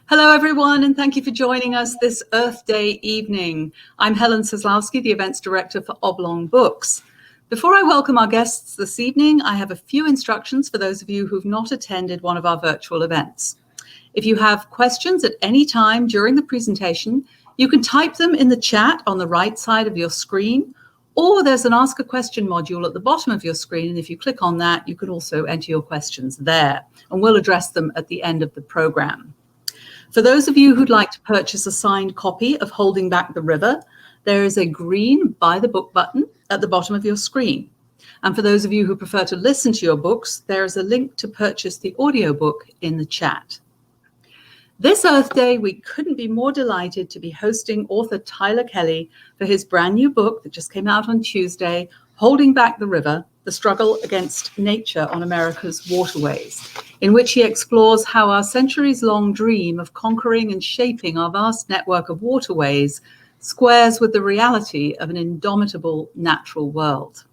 Hello, everyone, and thank you for joining us this Earth Day evening. I'm Helen Seslowski, the Events Director for Oblong Books. Before I welcome our guests this evening, I have a few instructions for those of you who've not attended one of our virtual events. If you have questions at any time during the presentation, you can type them in the chat on the right side of your screen, or there's an Ask a Question module at the bottom of your screen, and if you click on that, you can also enter your questions there, and we'll address them at the end of the program. For those of you who'd like to purchase a signed copy of Holding Back the River, there is a green Buy the Book button at the bottom of your screen. And for those of you who prefer to listen to your books, there is a link to purchase the audiobook in the chat. This Earth Day, we couldn't be more delighted to be hosting author Tyler Kelley for his brand new book that just came out on Tuesday, Holding Back the River, The Struggle Against Nature on America's Waterways, in which he explores how our centuries-long dream of conquering and shaping our vast network of waterways squares with the reality of an indomitable natural world.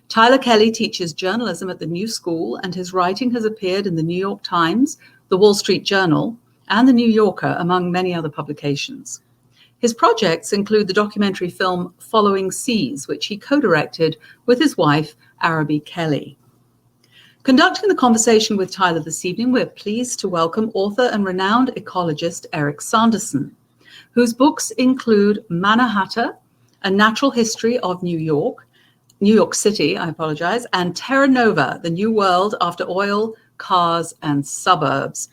Tyler Kelley teaches journalism at the New School, and his writing has appeared in the New York Times, the Wall Street Journal, and the New Yorker, among many other publications. His projects include the documentary film Following Seas, which he co-directed with his wife, Araby Kelley. Conducting the conversation with Tyler this evening, we're pleased to welcome author and renowned ecologist Eric Sanderson, whose books include Manahatta, A Natural History of New York City, and Terra Nova, The New World After Oil, Cars, and Suburbs.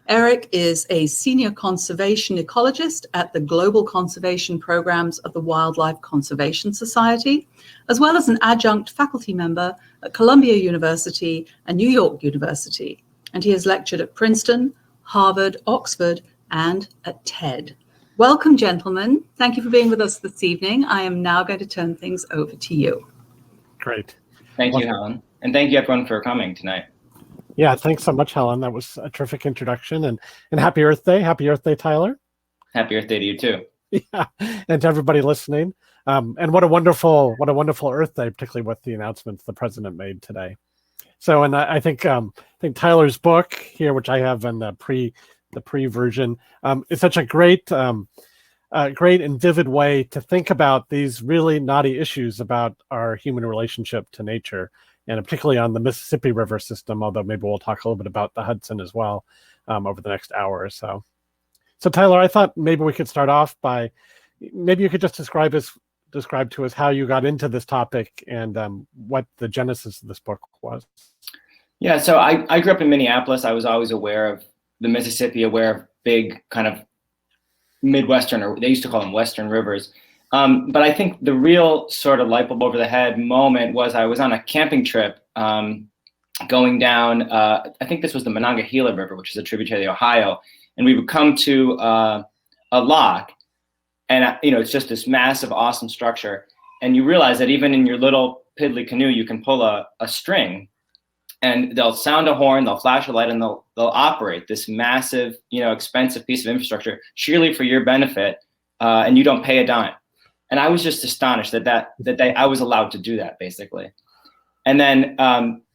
Eric is a senior conservation ecologist at the Global Conservation Programs of the Wildlife Conservation Society, as well as an adjunct faculty member at Columbia University and New York University. And he has lectured at Princeton, Harvard, Oxford, and at TED. Welcome, gentlemen. Thank you for being with us this evening. I am now going to turn things over to you. Great. Thank you, Helen. And thank you, everyone, for coming tonight. Yeah, thanks so much, Helen. That was a terrific introduction. And happy Earth Day. Happy Earth Day, Tyler. Happy Earth Day to you, too. Yeah, and to everybody listening. And what a wonderful Earth Day, particularly with the announcements the president made today. So, and I think Tyler's book here, which I have in the pre version, is such a great and vivid way to think about these really knotty issues about our human relationship to nature, and particularly on the Mississippi River system, although maybe we'll talk a little bit about the Hudson as well over the next hour or so. So Tyler, I thought maybe we could start off by, maybe you could just describe to us how you got into this topic and what the genesis of this book was. Yeah, so I grew up in Minneapolis. I was always aware of the Mississippi, aware of big kind of Midwestern, or they used to call them Western rivers. But I think the real sort of light bulb over the head moment was I was on a camping trip going down, I think this was the Manahatta River, which is a tributary of the Ohio. And we would come to a lock, and it's just this massive, awesome structure. And you realize that even in your little piddly canoe, you can pull a string, and they'll sound a horn, they'll flash a light, and they'll operate this massive, expensive piece of infrastructure sheerly for your benefit, and you don't pay a dime. And I was just astonished that I was allowed to do that, basically. And then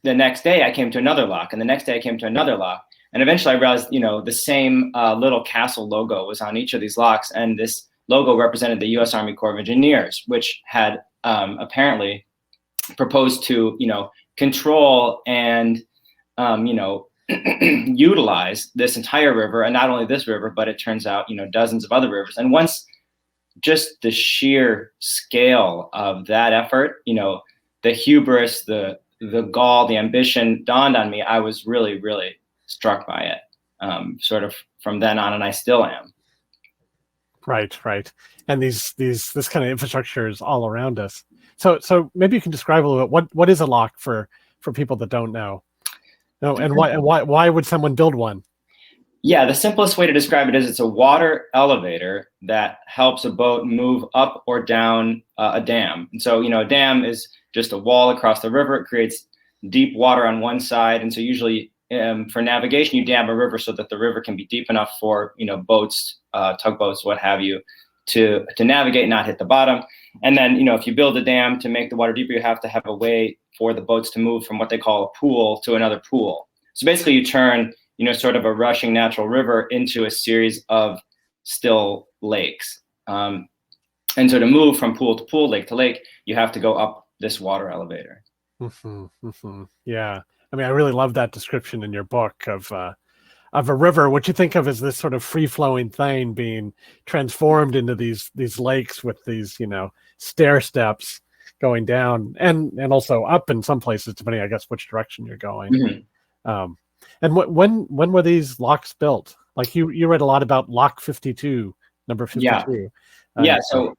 the next day I came to another lock, and the next day I came to another lock. And eventually I realized, the same little castle logo was on each of these locks. And this logo represented the U.S. Army Corps of Engineers, which had apparently proposed to, control and, utilize this entire river. And not only this river, but it turns out, dozens of other rivers. And once just the sheer scale of that effort, the hubris, the gall, the ambition dawned on me, I was really, really struck by it, sort of from then on, and I still am. Right. And this kind of infrastructure is all around us. So maybe you can describe a little bit what is a lock for people that don't know. And why would someone build one? Yeah, the simplest way to describe it is it's a water elevator that helps a boat move up or down a dam. And so, a dam is just a wall across the river. It creates deep water on one side. And so usually for navigation, you dam a river so that the river can be deep enough for, boats, tugboats, what have you, to navigate and not hit the bottom. And then, if you build a dam to make the water deeper, you have to have a way for the boats to move from what they call a pool to another pool. So basically you turn sort of a rushing natural river into a series of still lakes. And so to move from pool to pool, lake to lake, you have to go up this water elevator. Yeah. I mean, I really love that description in your book of a river, which you think of as this sort of free-flowing thing being transformed into these lakes with these, stair steps going down and also up in some places, depending, I guess, which direction you're going. And when were these locks built? Like you read a lot about Lock 52, number 52. So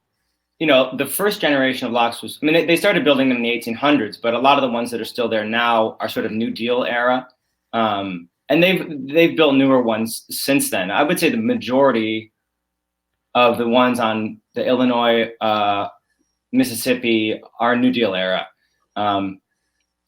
the first generation of locks was, they started building them in the 1800s, but a lot of the ones that are still there now are sort of New Deal era. And they've built newer ones since then. I would say the majority of the ones on the Illinois, Mississippi are New Deal era.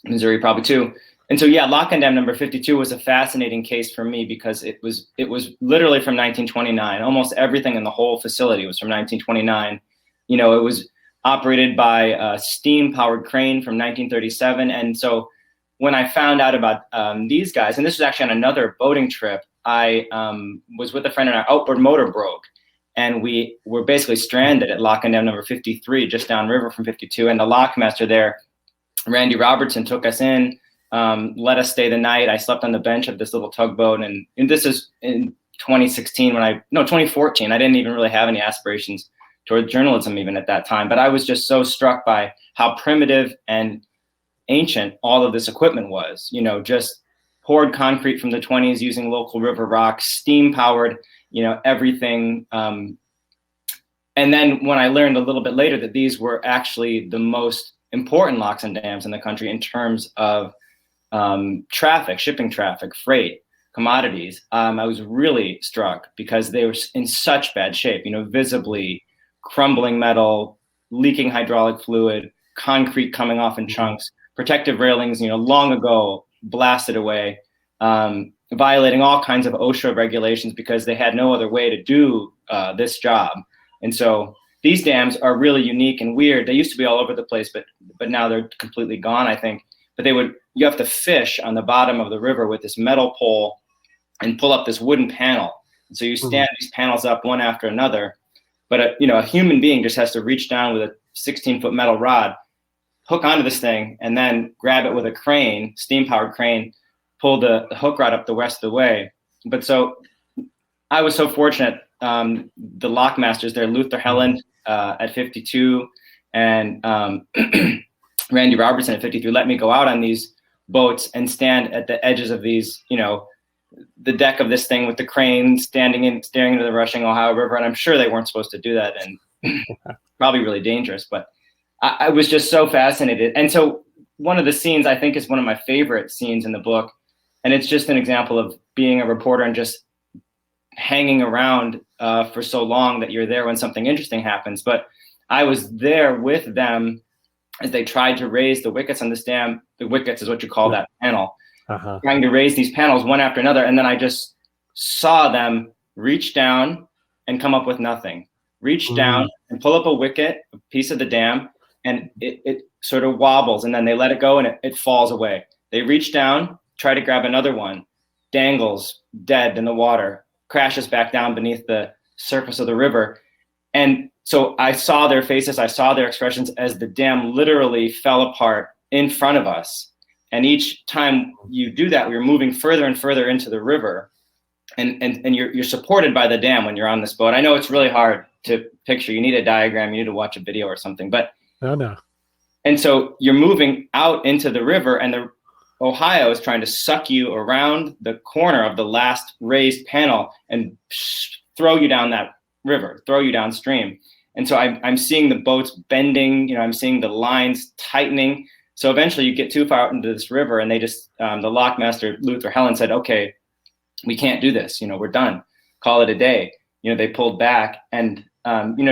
Missouri probably too. And so, Lock and Dam number 52 was a fascinating case for me because it was literally from 1929. Almost everything in the whole facility was from 1929. It was operated by a steam-powered crane from 1937. And so when I found out about these guys, and this was actually on another boating trip, I was with a friend and our outboard motor broke. And we were basically stranded at Lock and Dam number 53, just downriver from 52. And the lockmaster there, Randy Robertson, took us in, let us stay the night. I slept on the bench of this little tugboat. And this is in 2014. I didn't even really have any aspirations toward journalism even at that time. But I was just so struck by how primitive and ancient all of this equipment was, just poured concrete from the 20s using local river rocks, steam powered, everything. And then when I learned a little bit later that these were actually the most important locks and dams in the country in terms of traffic, shipping traffic, freight, commodities, I was really struck because they were in such bad shape, visibly crumbling metal, leaking hydraulic fluid, concrete coming off in chunks, protective railings, long ago blasted away, violating all kinds of OSHA regulations because they had no other way to do this job. And so these dams are really unique and weird. They used to be all over the place, but now they're completely gone, I think. But you have to fish on the bottom of the river with this metal pole and pull up this wooden panel. And so you stand these panels up one after another. But a human being just has to reach down with a 16-foot metal rod, hook onto this thing, and then grab it with a crane, steam-powered crane, pull the hook rod up the rest of the way. But so I was so fortunate. The lockmasters there, Luther Helland at 52 and Randy Robertson at 53, let me go out on these boats and stand at the edges of these, the deck of this thing with the crane staring into the rushing Ohio River. And I'm sure they weren't supposed to do that and probably really dangerous, but I was just so fascinated. And so one of the scenes I think is one of my favorite scenes in the book. And it's just an example of being a reporter and just hanging around for so long that you're there when something interesting happens. But I was there with them as they tried to raise the wickets on this dam. The wickets is what you call that panel. Trying to raise these panels one after another. And then I just saw them reach down and come up with nothing. Reach down and pull up a wicket, a piece of the dam, and it sort of wobbles, and then they let it go and it falls away. They reach down, try to grab another one, dangles dead in the water, crashes back down beneath the surface of the river. And so I saw their faces, I saw their expressions as the dam literally fell apart in front of us. And each time you do that, we're moving further and further into the river, and you're supported by the dam when you're on this boat. I know it's really hard to picture. You need a diagram, you need to watch a video or something, but no. And so you're moving out into the river, and the Ohio is trying to suck you around the corner of the last raised panel and throw you down that river, throw you downstream. And so I'm seeing the boats bending, I'm seeing the lines tightening. So eventually you get too far out into this river, and they just, the lockmaster, Luther Helland, said, okay, we can't do this. We're done. Call it a day. They pulled back, and,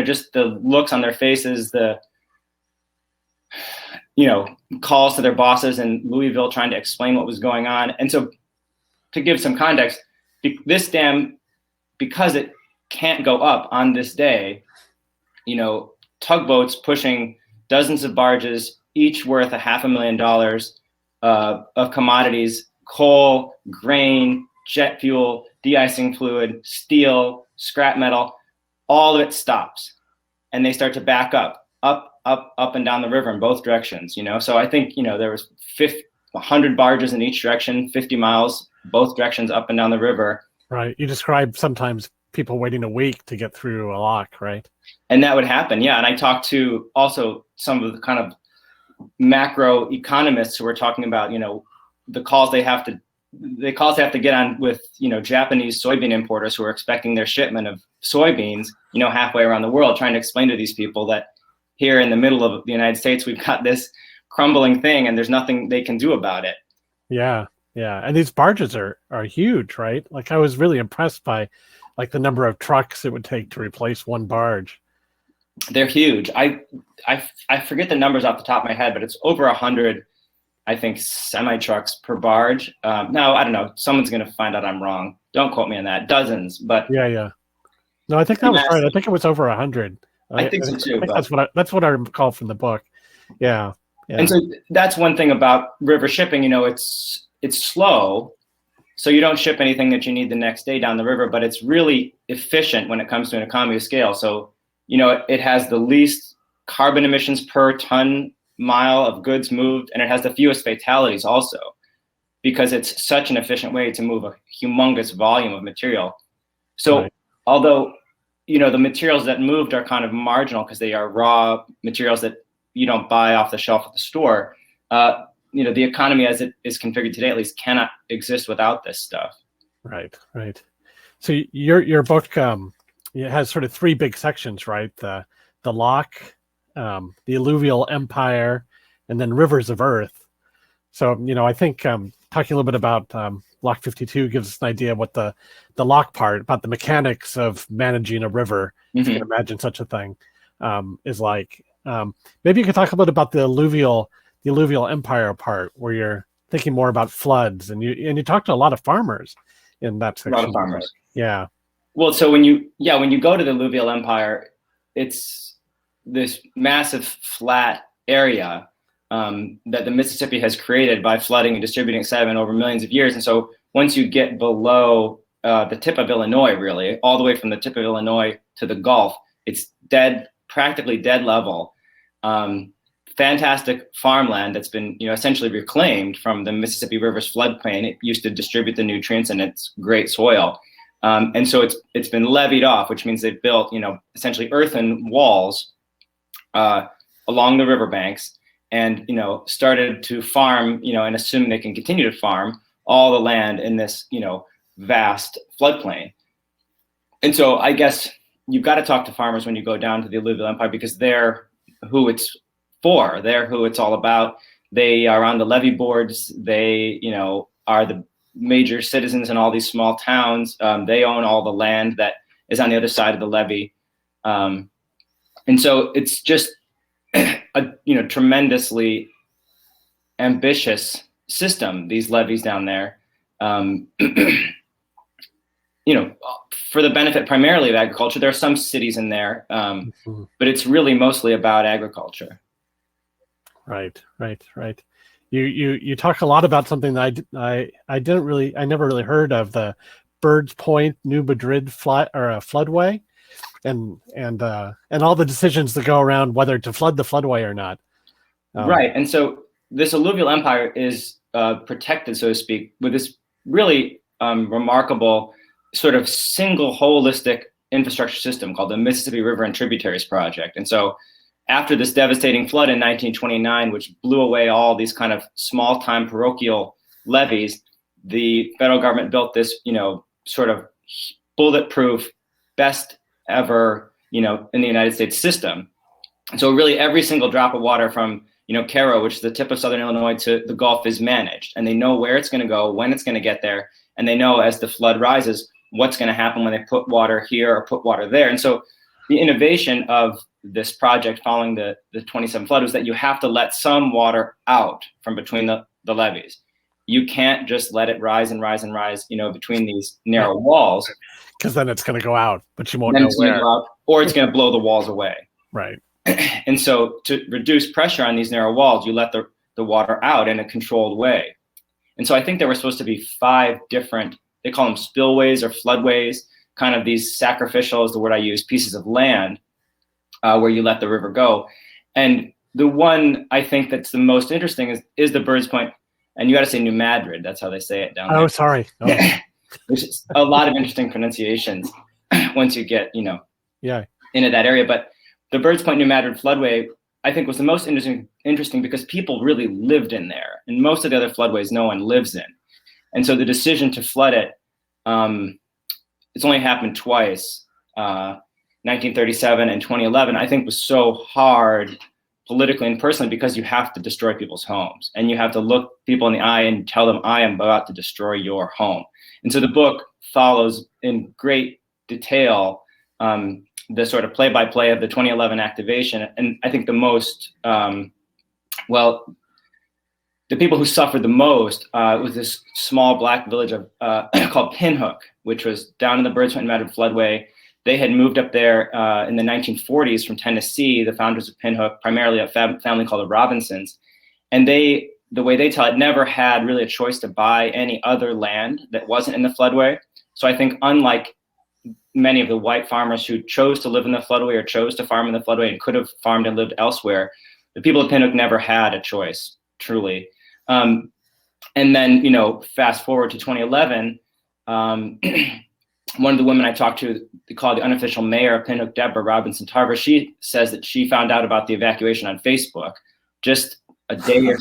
just the looks on their faces, the, calls to their bosses in Louisville trying to explain what was going on. And so to give some context, this dam, because it can't go up on this day, tugboats pushing dozens of barges, each worth $500,000 of commodities, coal, grain, jet fuel, de-icing fluid, steel, scrap metal, all of it stops. And they start to back up and down the river in both directions, So I think, there was 100 barges in each direction, 50 miles, both directions up and down the river. Right. You described sometimes people waiting a week to get through a lock, right? And that would happen, yeah. And I talked to also some of the kind of macro economists who were talking about, the calls they have to get on with, Japanese soybean importers who are expecting their shipment of soybeans, halfway around the world, trying to explain to these people that here in the middle of the United States, we've got this crumbling thing and there's nothing they can do about it. Yeah. Yeah. And these barges are huge, right? Like I was really impressed by like the number of trucks it would take to replace one barge. They're huge. I forget the numbers off the top of my head, but it's over 100, I think, semi-trucks per barge. Now, I don't know. Someone's going to find out I'm wrong. Don't quote me on that. Dozens, but yeah. No, I think that was right. I think it was over 100. I think so too. I think that's what I recall from the book. Yeah. And so that's one thing about river shipping. It's slow, so you don't ship anything that you need the next day down the river, but it's really efficient when it comes to an economy of scale. So it has the least carbon emissions per ton mile of goods moved, and it has the fewest fatalities also, because it's such an efficient way to move a humongous volume of material. So right. Although, the materials that moved are kind of marginal because they are raw materials that you don't buy off the shelf at the store, the economy as it is configured today at least cannot exist without this stuff. Right. So your book it has sort of three big sections, right? The lock, the alluvial empire, and then rivers of earth. So I think talking a little bit about Lock 52 gives us an idea of what the lock part, about the mechanics of managing a river, if you can imagine such a thing, is like. Maybe you could talk a little about the alluvial empire part, where you're thinking more about floods, and you talk to a lot of farmers in that section. A lot of farmers. Yeah. Well, so when you go to the alluvial empire, it's this massive flat area that the Mississippi has created by flooding and distributing sediment over millions of years. And so once you get below the tip of Illinois, really, all the way from the tip of Illinois to the Gulf, it's practically dead level. Fantastic farmland that's been essentially reclaimed from the Mississippi River's floodplain. It used to distribute the nutrients, and it's great soil. And so it's been levied off, which means they've built essentially earthen walls along the riverbanks, and started to farm and assume they can continue to farm all the land in this vast floodplain. And so I guess you've got to talk to farmers when you go down to the alluvial empire, because they're who it's for. They're who it's all about. They are on the levee boards. They are the major citizens in all these small towns. They own all the land that is on the other side of the levee. And so it's just a tremendously ambitious system, these levees down there, for the benefit primarily of agriculture. There are some cities in there, but it's really mostly about agriculture. Right. You talk a lot about something that I never really heard of, the Bird's Point, New Madrid floodway, and all the decisions that go around whether to flood the floodway or not. Right, and so this alluvial empire is protected, so to speak, with this really remarkable sort of single holistic infrastructure system called the Mississippi River and Tributaries Project. And so after this devastating flood in 1929, which blew away all these kind of small-time parochial levees, the federal government built this, sort of bulletproof, best ever, in the United States system. And so really every single drop of water from, Cairo, which is the tip of southern Illinois, to the Gulf is managed. And they know where it's going to go, when it's going to get there. And they know as the flood rises, what's going to happen when they put water here or put water there. And so the innovation of this project following the 27 flood was that you have to let some water out from between the levees. You can't just let it rise and rise and rise, between these narrow walls. Because then it's going to go out, but you won't know where. Or it's going to blow the walls away. Right. And so to reduce pressure on these narrow walls, you let the water out in a controlled way. And so I think there were supposed to be 5 different they call them spillways or floodways, kind of these sacrificial is the word I use, pieces of land where you let the river go. And the one I think that's the most interesting is the Bird's Point, and you got to say New Madrid. That's how they say it down there. Oh, sorry. Oh. There's a lot of interesting pronunciations once you get, into that area. But the Bird's Point New Madrid floodway, I think, was the most interesting because people really lived in there. And most of the other floodways, no one lives in. And so the decision to flood it, it's only happened twice, 1937 and 2011, I think was so hard politically and personally because you have to destroy people's homes. And you have to look people in the eye and tell them, I am about to destroy your home. And so the book follows in great detail the sort of play-by-play of the 2011 activation. And I think the most, the people who suffered the most was this small black village of called Pinhook, which was down in the Bird's Point Madrid floodway. They had moved up there in the 1940s from Tennessee, the founders of Pinhook, primarily a family called the Robinsons. And the way they tell it, never had really a choice to buy any other land that wasn't in the floodway. So I think unlike many of the white farmers who chose to live in the floodway or chose to farm in the floodway and could have farmed and lived elsewhere, the people of Pinhook never had a choice, truly. And then, fast forward to 2011, one of the women I talked to, they call the unofficial mayor of Pinhook, Deborah Robinson Tarver, she says that she found out about the evacuation on Facebook just a day or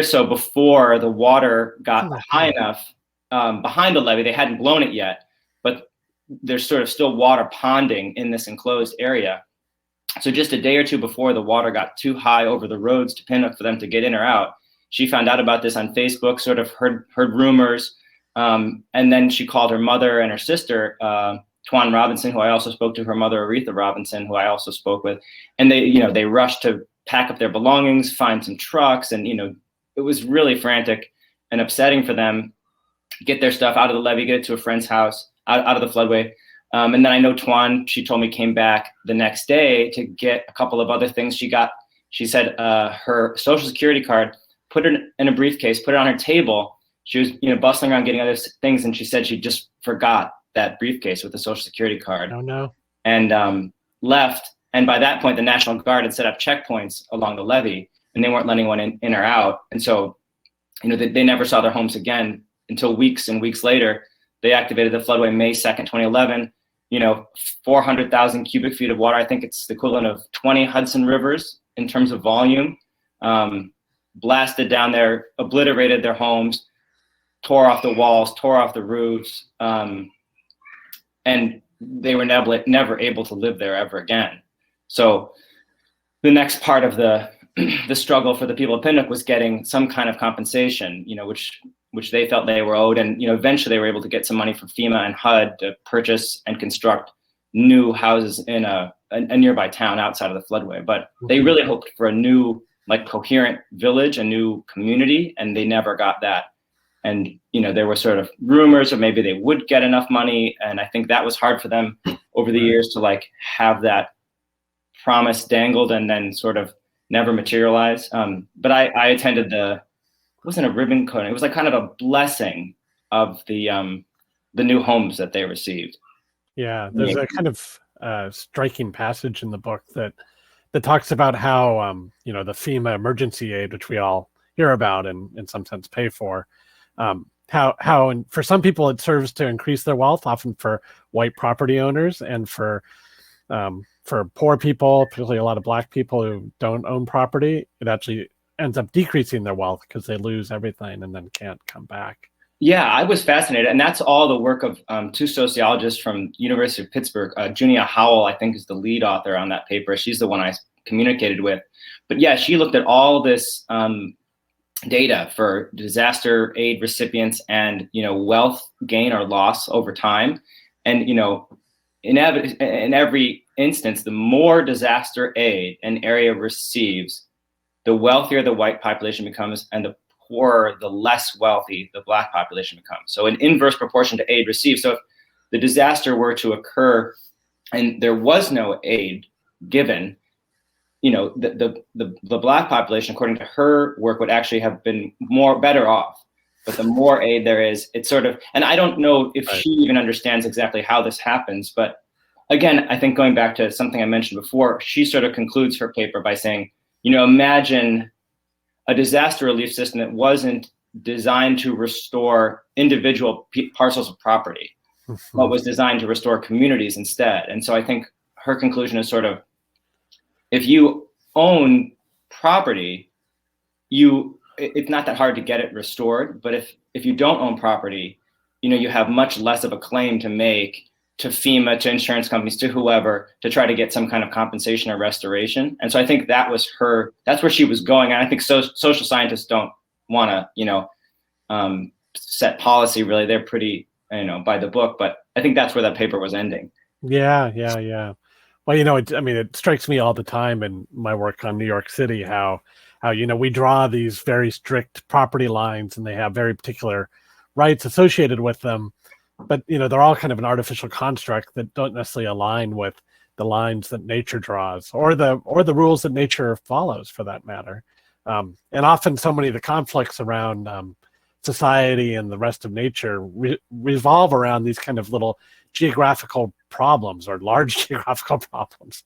so before the water got high enough behind the levee. They hadn't blown it yet, but there's sort of still water ponding in this enclosed area. So just a day or two before the water got too high over the roads to Pinhook for them to get in or out, she found out about this on Facebook, sort of heard rumors. And then she called her mother and her sister, Twan Robinson, who I also spoke to, her mother, Aretha Robinson, who I also spoke with. And they rushed to pack up their belongings, find some trucks. And, it was really frantic and upsetting for them. Get their stuff out of the levee, get it to a friend's house, out of the floodway. And then I know Twan, she told me, came back the next day to get a couple of other things. She said her Social Security card, put it in a briefcase, put it on her table. She was, bustling around getting other things, and she said she just forgot that briefcase with the Social Security card. Oh no! And left. And by that point, the National Guard had set up checkpoints along the levee, and they weren't letting anyone in or out. And so, they never saw their homes again until weeks and weeks later. They activated the floodway May 2nd, 2011. 400,000 cubic feet of water. I think it's the equivalent of 20 Hudson rivers in terms of volume. Blasted down there, obliterated their homes, tore off the walls, tore off the roofs, and they were never able to live there ever again. So the next part of the struggle for the people of Pinhook was getting some kind of compensation, which they felt they were owed. And, eventually they were able to get some money from FEMA and HUD to purchase and construct new houses in a nearby town outside of the floodway. But they really hoped for a new, coherent village, a new community, and they never got that. And, there were sort of rumors, or maybe they would get enough money. And I think that was hard for them over the years to have that promise dangled and then sort of never materialize. But I attended it wasn't a ribbon cutting. It was kind of a blessing of the new homes that they received. Yeah, there's a kind of striking passage in the book that talks about how, the FEMA emergency aid, which we all hear about and in some sense pay for, how and for some people it serves to increase their wealth, often for white property owners, and for poor people, particularly a lot of Black people who don't own property, it actually ends up decreasing their wealth because they lose everything and then can't come back. Yeah, I was fascinated. And that's all the work of two sociologists from University of Pittsburgh. Junia Howell, I think, is the lead author on that paper. She's the one I communicated with. But yeah, she looked at all this data for disaster aid recipients and, wealth gain or loss over time. And, in every instance, the more disaster aid an area receives, the wealthier the white population becomes, and the poorer, the less wealthy the Black population becomes. So an inverse proportion to aid received. So if the disaster were to occur and there was no aid given, the Black population, according to her work, would actually have been better off. But the more aid there is, it's sort of, and I don't know if Right. she even understands exactly how this happens, but again, I think going back to something I mentioned before, she sort of concludes her paper by saying, imagine a disaster relief system that wasn't designed to restore individual parcels of property, but was designed to restore communities instead. And so I think her conclusion is sort of, if you own property, it's not that hard to get it restored. But if you don't own property, you have much less of a claim to make to FEMA, to insurance companies, to whoever, to try to get some kind of compensation or restoration. And so I think that's where she was going. And I think social scientists don't want to, set policy really. They're pretty, by the book, but I think that's where that paper was ending. Yeah. Well, it strikes me all the time in my work on New York City, how we draw these very strict property lines and they have very particular rights associated with them. But, they're all kind of an artificial construct that don't necessarily align with the lines that nature draws or the rules that nature follows, for that matter. And often so many of the conflicts around society and the rest of nature revolve around these kind of little geographical problems or large geographical problems,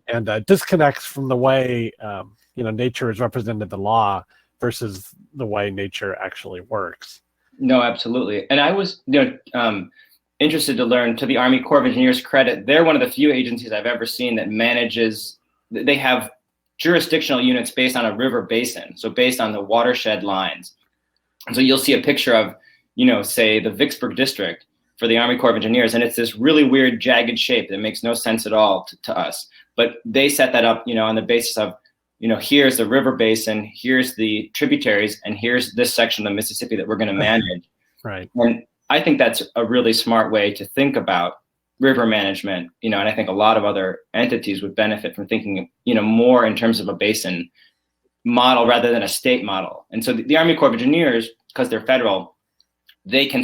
and disconnects from the way, nature has represented the law versus the way nature actually works. No, absolutely. And I was, interested to learn, to the Army Corps of Engineers' credit, they're one of the few agencies I've ever seen that they have jurisdictional units based on a river basin, so based on the watershed lines. And so you'll see a picture of, say the Vicksburg district for the Army Corps of Engineers, and it's this really weird jagged shape that makes no sense at all to us. But they set that up, on the basis of, here's the river basin, here's the tributaries, and here's this section of the Mississippi that we're going to manage. Right. And I think that's a really smart way to think about river management, and I think a lot of other entities would benefit from thinking, more in terms of a basin model rather than a state model. And so the Army Corps of Engineers, because they're federal, they can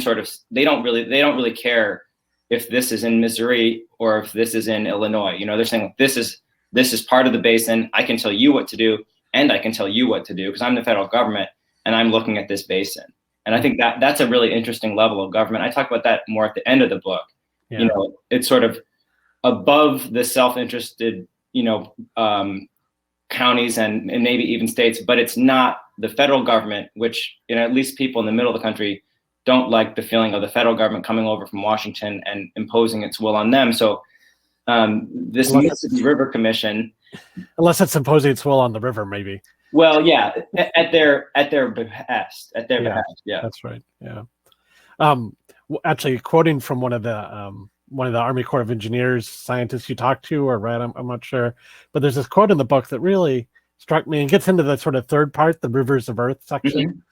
they don't really care if this is in Missouri or if this is in Illinois. They're saying this is part of the basin. I can tell you what to do, and I can tell you what to do because I'm the federal government and I'm looking at this basin. And I think that's a really interesting level of government. I talk about that more at the end of the book. Yeah. It's sort of above the self-interested, counties and maybe even states, but it's not the federal government, which, at least people in the middle of the country don't like the feeling of the federal government coming over from Washington and imposing its will on them. So this Mississippi River Commission, unless it's imposing its will on the river, maybe. Well, yeah, at their behest, Yeah, that's right. Yeah. Actually, quoting from one of the Army Corps of Engineers scientists you talked to or read, I'm not sure, but there's this quote in the book that really struck me and gets into the sort of third part, the Rivers of Earth section,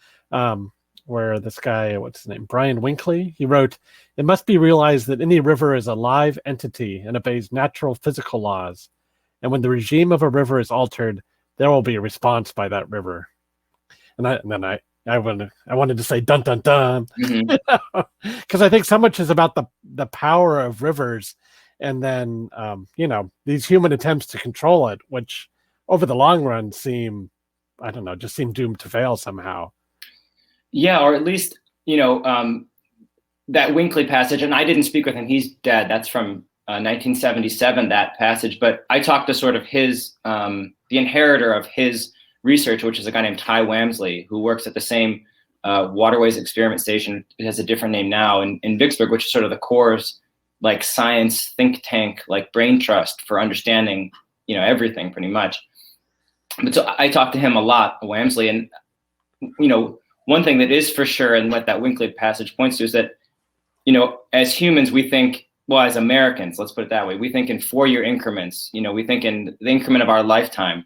where this guy, what's his name, Brian Winkley, he wrote, "It must be realized that any river is a live entity and obeys natural physical laws, and when the regime of a river is altered, there will be a response by that river." And then I wanted to say dun dun dun, because I think so much is about the power of rivers, and then these human attempts to control it, which over the long run seem doomed to fail somehow. Yeah, or at least that Winkley passage, and I didn't speak with him; he's dead. That's from 1977, that passage. But I talked to sort of his the inheritor of his research, which is a guy named Ty Wamsley, who works at the same Waterways Experiment Station. It has a different name now in Vicksburg, which is sort of the Corps' like science think tank, like brain trust for understanding, everything pretty much. But so I talked to him a lot, Wamsley, and one thing that is for sure, and what that Winkley passage points to, is that as humans we think, well, as Americans, let's put it that way, we think in 4-year increments. We think in the increment of our lifetime,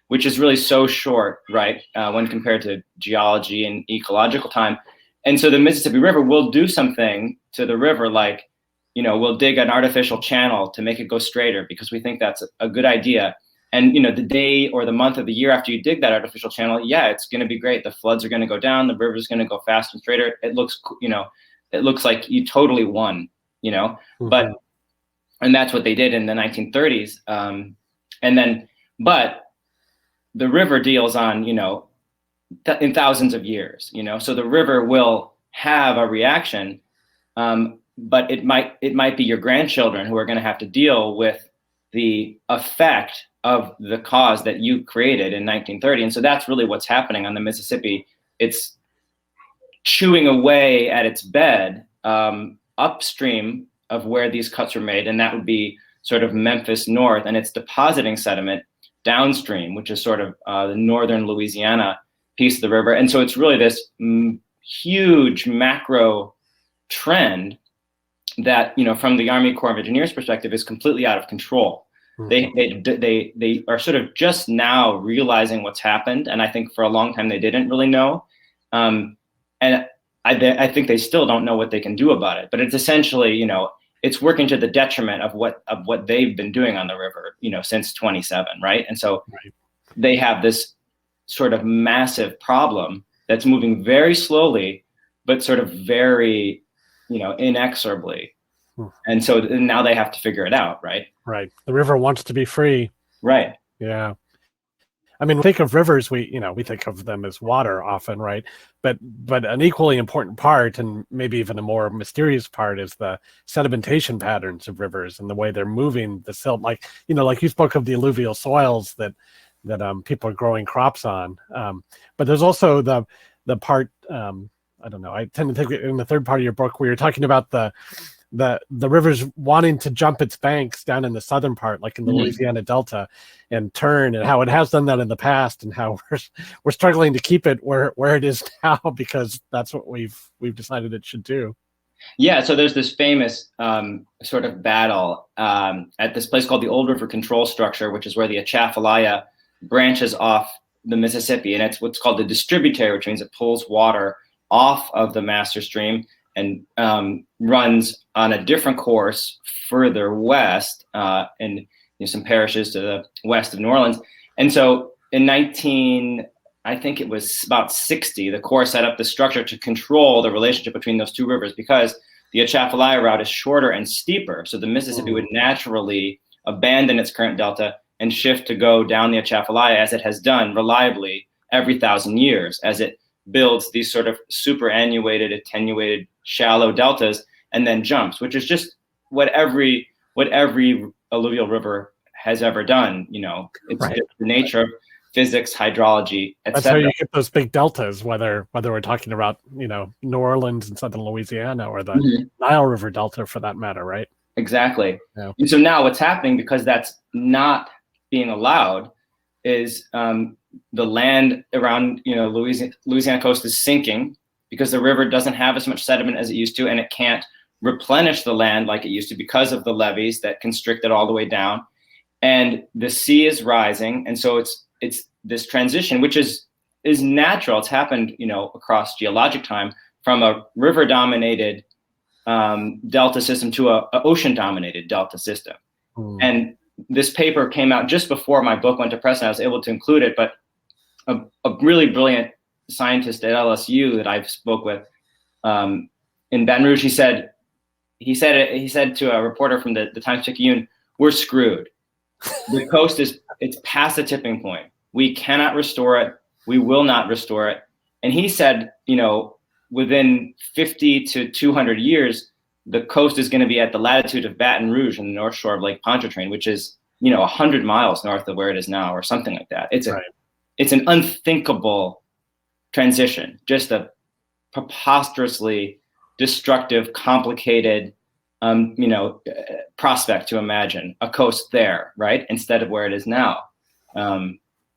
which is really so short, right, when compared to geology and ecological time. And so the Mississippi River will do something to the river, like, we'll dig an artificial channel to make it go straighter because we think that's a good idea. And, the day or the month of the year after you dig that artificial channel, yeah, it's going to be great. The floods are going to go down. The river's going to go fast and straighter. It looks, it looks like you totally won, but, and that's what they did in the 1930s. But the river deals on, in thousands of years, so the river will have a reaction, but it might be your grandchildren who are going to have to deal with the effect of the cause that you created in 1930. And so that's really what's happening on the Mississippi. It's chewing away at its bed upstream of where these cuts were made, and that would be sort of Memphis north, and it's depositing sediment downstream, which is sort of the northern Louisiana piece of the river. And so it's really this huge macro trend that, from the Army Corps of Engineers perspective, is completely out of control. They are sort of just now realizing what's happened, and I think for a long time they didn't really know, and I think they still don't know what they can do about it. But it's essentially, it's working to the detriment of what they've been doing on the river, since 27, right? And so they have this sort of massive problem that's moving very slowly, but sort of very, inexorably. And so now they have to figure it out, right? Right. The river wants to be free. Right. Yeah. I mean, think of rivers, we think of them as water often, right? But an equally important part, and maybe even a more mysterious part, is the sedimentation patterns of rivers and the way they're moving the silt. Like you spoke of the alluvial soils that people are growing crops on. But there's also the part, I don't know, I tend to think in the third part of your book where you're talking about the rivers wanting to jump its banks down in the southern part, like in the Louisiana Delta, and turn, and how it has done that in the past, and how we're struggling to keep it where it is now, because that's what we've decided it should do. Yeah, so there's this famous sort of battle at this place called the Old River Control Structure, which is where the Atchafalaya branches off the Mississippi, and it's what's called the distributary, which means it pulls water off of the master stream and runs on a different course further west in some parishes to the west of New Orleans. And so in I think it was about 60, the Corps set up the structure to control the relationship between those two rivers, because the Atchafalaya route is shorter and steeper. So the Mississippi would naturally abandon its current delta and shift to go down the Atchafalaya, as it has done reliably every 1,000 years, as it builds these sort of superannuated, attenuated, shallow deltas, and then jumps, which is just what every alluvial river has ever done. It's the nature of physics, hydrology, etc. That's how you get those big deltas, whether we're talking about New Orleans and southern Louisiana, or the Nile River Delta for that matter, right? Exactly. Yeah. And so now what's happening, because that's not being allowed, is the land around Louisiana coast is sinking, because the river doesn't have as much sediment as it used to, and it can't replenish the land like it used to because of the levees that constrict it all the way down. And the sea is rising, and so it's this transition, which is natural. It's happened across geologic time, from a river-dominated delta system to a ocean-dominated delta system. And this paper came out just before my book went to press, and I was able to include it. But a really brilliant scientist at LSU that I've spoke with in Baton Rouge, he said to a reporter from the Times-Picayune, "We're screwed. The coast it's past the tipping point. We cannot restore it. We will not restore it." And he said, within 50 to 200 years, the coast is going to be at the latitude of Baton Rouge on the north shore of Lake Pontchartrain, which is 100 miles north of where it is now, or something like that. It's an unthinkable transition, just a preposterously destructive, complicated prospect to imagine a coast there, right, instead of where it is now.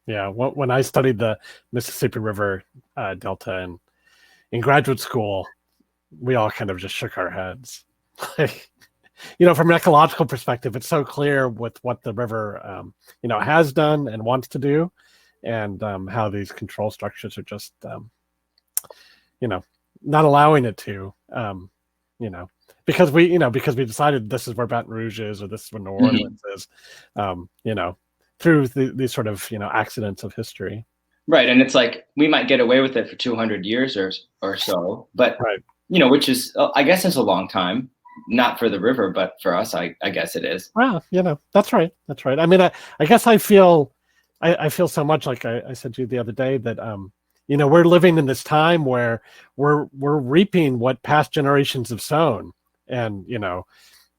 Yeah, when I studied the Mississippi River Delta in graduate school, we all kind of just shook our heads. From an ecological perspective, it's so clear with what the river, has done and wants to do, and how these control structures are just, not allowing it to, because we decided this is where Baton Rouge is, or this is where New Orleans is, through these sort of, accidents of history. Right. And it's like, we might get away with it for 200 years or so, but, which is, I guess it's a long time, not for the river, but for us, I guess it is. Well, that's right. I mean, I guess I feel so much, like I said to you the other day, that, we're living in this time where we're reaping what past generations have sown. And,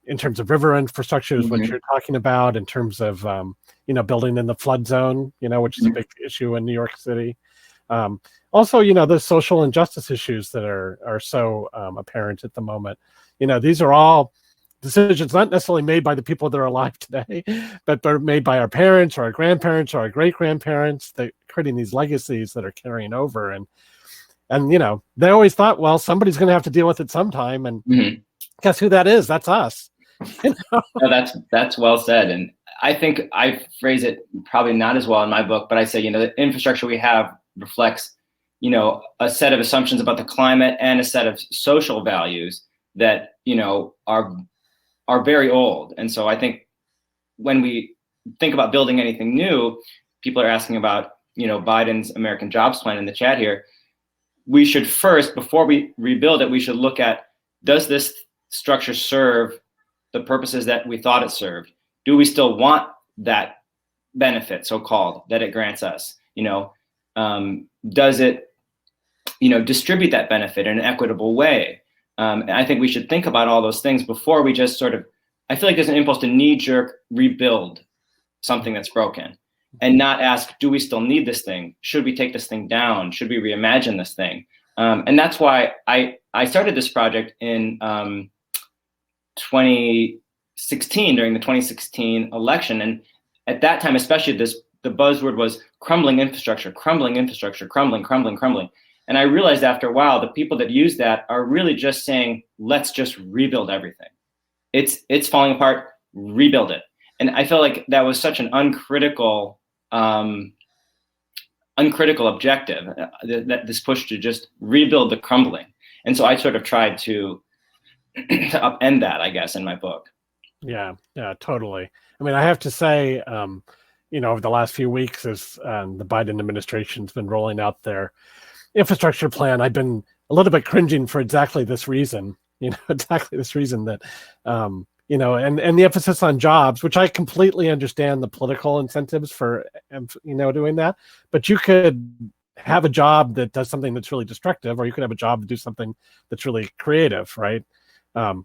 in terms of river infrastructure is what you're talking about, in terms of, building in the flood zone, which is a big issue in New York City. Also, the social injustice issues that are so apparent at the moment. These are all decisions not necessarily made by the people that are alive today, but they're made by our parents or our grandparents or our great-grandparents, that creating these legacies that are carrying over. And they always thought, well, somebody's going to have to deal with it sometime. And guess who that is? That's us. No, that's well said. And I think I phrase it probably not as well in my book, but I say, the infrastructure we have reflects, a set of assumptions about the climate and a set of social values that, are very old. And so I think when we think about building anything new, people are asking about, Biden's American Jobs Plan in the chat here. We should first, before we rebuild it, we should look at, does this structure serve the purposes that we thought it served? Do we still want that benefit, so-called, that it grants us? Does it, distribute that benefit in an equitable way? And I think we should think about all those things before we just sort of, I feel like there's an impulse to knee-jerk rebuild something that's broken and not ask, do we still need this thing? Should we take this thing down? Should we reimagine this thing? And that's why I started this project in 2016, during the 2016 election. And at that time, especially, the buzzword was crumbling infrastructure, crumbling, crumbling. And I realized after a while, the people that use that are really just saying, let's just rebuild everything. It's falling apart, rebuild it. And I felt like that was such an uncritical objective, that this push to just rebuild the crumbling. And so I sort of tried to upend that, I guess, in my book. Yeah, totally. I mean, I have to say, over the last few weeks, as the Biden administration's been rolling out their infrastructure plan, I've been a little bit cringing for exactly this reason, that, and the emphasis on jobs, which I completely understand the political incentives for, doing that. But you could have a job that does something that's really destructive, or you could have a job to do something that's really creative, right? And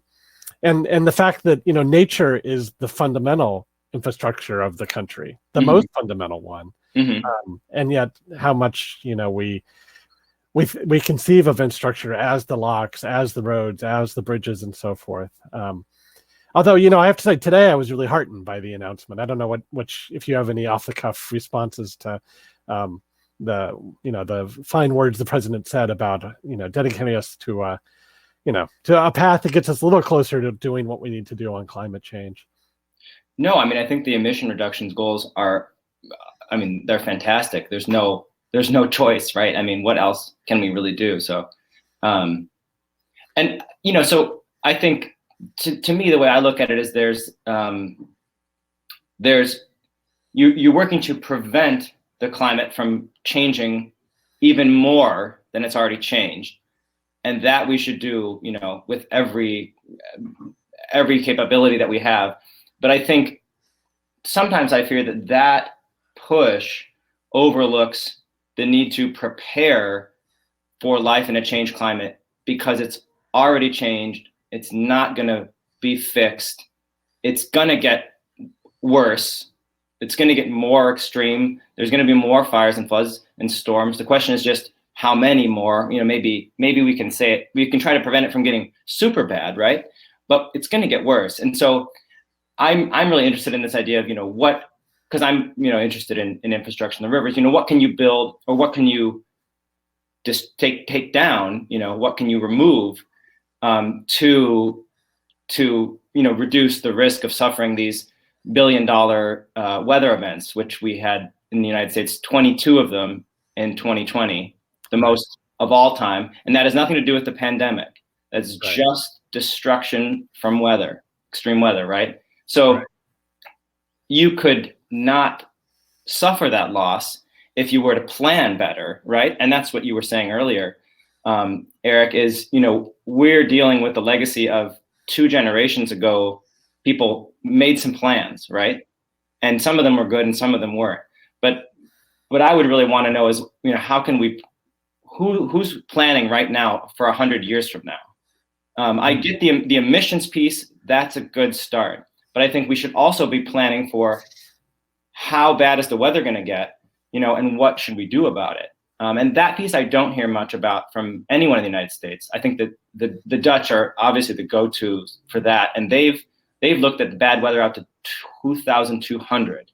the fact that, nature is the fundamental infrastructure of the country, the most fundamental one. And yet how much, we conceive of infrastructure as the locks, as the roads, as the bridges, and so forth. Although, I have to say, today I was really heartened by the announcement. I don't know if you have any off-the-cuff responses to the fine words the president said about, dedicating us to a path that gets us a little closer to doing what we need to do on climate change. No, I mean, I think the emission reductions goals are, they're fantastic. There's no choice, right? I mean, what else can we really do? So, so I think to me, the way I look at it is you're working to prevent the climate from changing even more than it's already changed. And that we should do, with every capability that we have. But I think sometimes I fear that push overlooks the need to prepare for life in a changed climate, because it's already changed. It's not going to be fixed. It's going to get worse. It's going to get more extreme. There's going to be more fires and floods and storms. The question is just how many more. Maybe we can say it. We can try to prevent it from getting super bad, right? But it's going to get worse. And so I'm really interested in this idea of because I'm interested in infrastructure in the rivers. What can you build, or what can you just take down? What can you remove to reduce the risk of suffering these billion-dollar weather events, which we had in the United States, 22 of them in 2020, the most of all time, and that has nothing to do with the pandemic. That's just destruction from weather, extreme weather, right? So you could not suffer that loss if you were to plan better, right? And that's what you were saying earlier, Eric, is, we're dealing with the legacy of 2 generations ago. People made some plans, right? And some of them were good and some of them weren't. But what I would really want to know is, how can we who's planning right now for 100 years from now? I get the emissions piece. That's a good start. But I think we should also be planning for how bad is the weather going to get, and what should we do about it? And that piece I don't hear much about from anyone in the United States. I think that the Dutch are obviously the go-to for that, and they've looked at the bad weather out to 2200,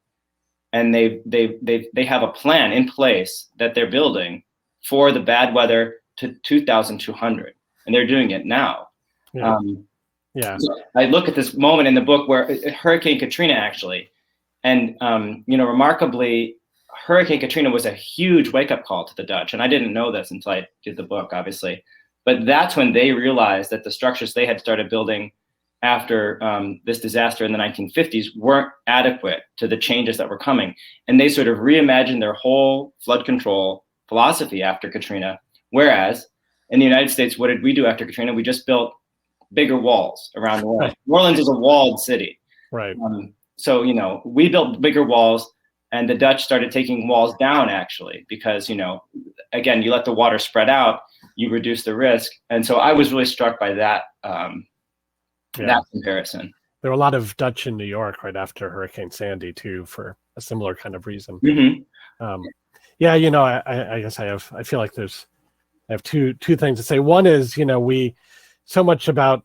and they have a plan in place that they're building for the bad weather to 2200, and they're doing it now. Yeah. So I look at this moment in the book where Hurricane Katrina actually, and remarkably, Hurricane Katrina was a huge wake-up call to the Dutch, and I didn't know this until I did the book, obviously. But that's when they realized that the structures they had started building after this disaster in the 1950s weren't adequate to the changes that were coming, and they sort of reimagined their whole flood control philosophy after Katrina. Whereas in the United States, what did we do after Katrina? We just built bigger walls around New Orleans. New Orleans is a walled city. Right. So, we built bigger walls, and the Dutch started taking walls down, actually, because, again, you let the water spread out, you reduce the risk. And so I was really struck by that, that comparison. There were a lot of Dutch in New York right after Hurricane Sandy, too, for a similar kind of reason. Mm-hmm. I guess I feel like I have two things to say. One is, we so much about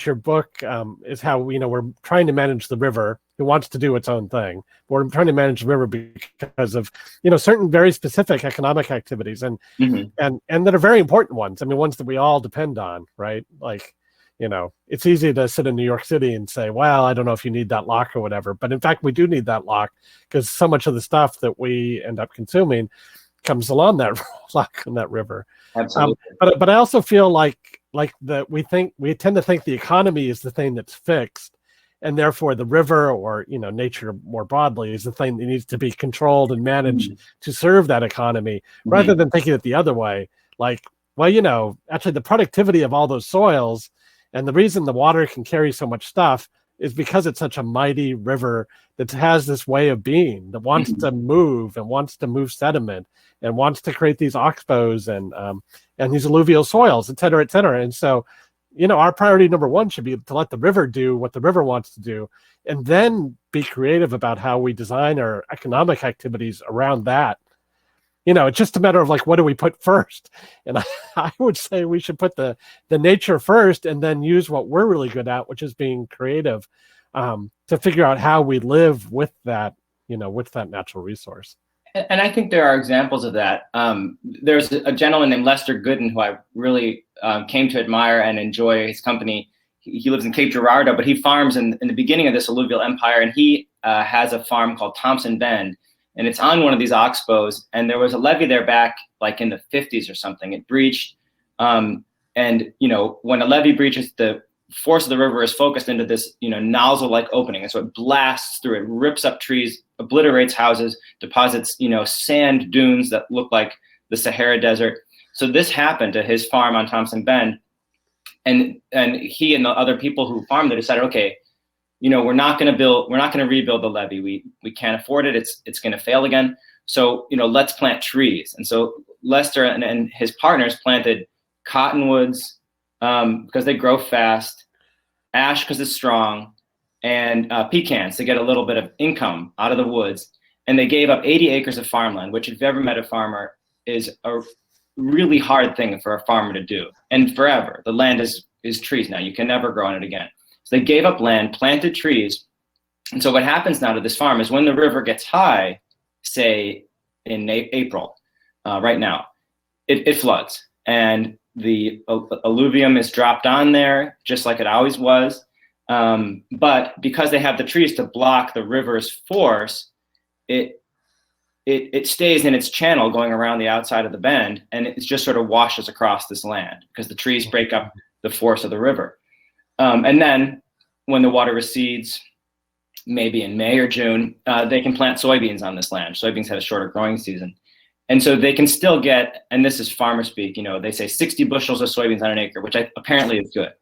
your book is how we're trying to manage the river. It wants to do its own thing. We're trying to manage the river because of certain very specific economic activities and that are very important ones. I mean, ones that we all depend on, right? Like, it's easy to sit in New York City and say, well, I don't know if you need that lock or whatever, but in fact we do need that lock because so much of the stuff that we end up consuming comes along that lock on that river. Absolutely. But I also feel like that we tend to think the economy is the thing that's fixed, and therefore the river or nature more broadly is the thing that needs to be controlled and managed to serve that economy, rather than thinking it the other way. Like, well, actually the productivity of all those soils and the reason the water can carry so much stuff is because it's such a mighty river that has this way of being that wants to move and wants to move sediment and wants to create these oxbows and these alluvial soils, et cetera, et cetera. And so, our priority number one should be to let the river do what the river wants to do, and then be creative about how we design our economic activities around that. It's just a matter of what do we put first? And I would say we should put the nature first and then use what we're really good at, which is being creative, to figure out how we live with that, with that natural resource. And I think there are examples of that. There's a gentleman named Lester Gooden who I really came to admire and enjoy his company. He lives in Cape Girardeau, but he farms in the beginning of this alluvial empire, and he has a farm called Thompson Bend. And it's on one of these oxbows, and there was a levee there back in the 50s or something. It breached, and when a levee breaches, the force of the river is focused into this nozzle-like opening, and so it blasts through. It rips up trees, obliterates houses, deposits sand dunes that look like the Sahara Desert. So this happened to his farm on Thompson Bend, and he and the other people who farmed there decided, okay, we're not going to rebuild the levee. We can't afford it. It's going to fail again. So, let's plant trees. And so Lester and his partners planted cottonwoods because they grow fast, ash because it's strong, and pecans to get a little bit of income out of the woods. And they gave up 80 acres of farmland, which if you've ever met a farmer is a really hard thing for a farmer to do. And forever, the land is trees now. You can never grow on it again. So they gave up land, planted trees. And so what happens now to this farm is when the river gets high, say in April, right now, it floods. And the alluvium is dropped on there, just like it always was. But because they have the trees to block the river's force, it stays in its channel going around the outside of the bend, and it just sort of washes across this land because the trees break up the force of the river. And then when the water recedes, maybe in May or June, they can plant soybeans on this land. Soybeans have a shorter growing season. And so they can still get, and this is farmer speak, they say 60 bushels of soybeans on an acre, which apparently is good.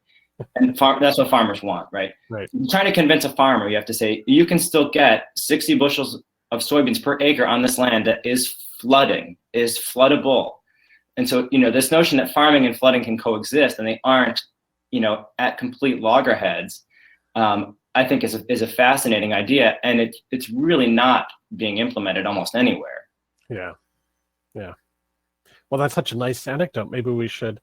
And that's what farmers want, right? Right. You're trying to convince a farmer, you have to say, you can still get 60 bushels of soybeans per acre on this land that is flooding, is floodable. so, you know, this notion that farming and flooding can coexist and they aren't, you know, at complete loggerheads, I think is a fascinating idea, and it's really not being implemented almost anywhere. Yeah. Well, that's such a nice anecdote. Maybe we should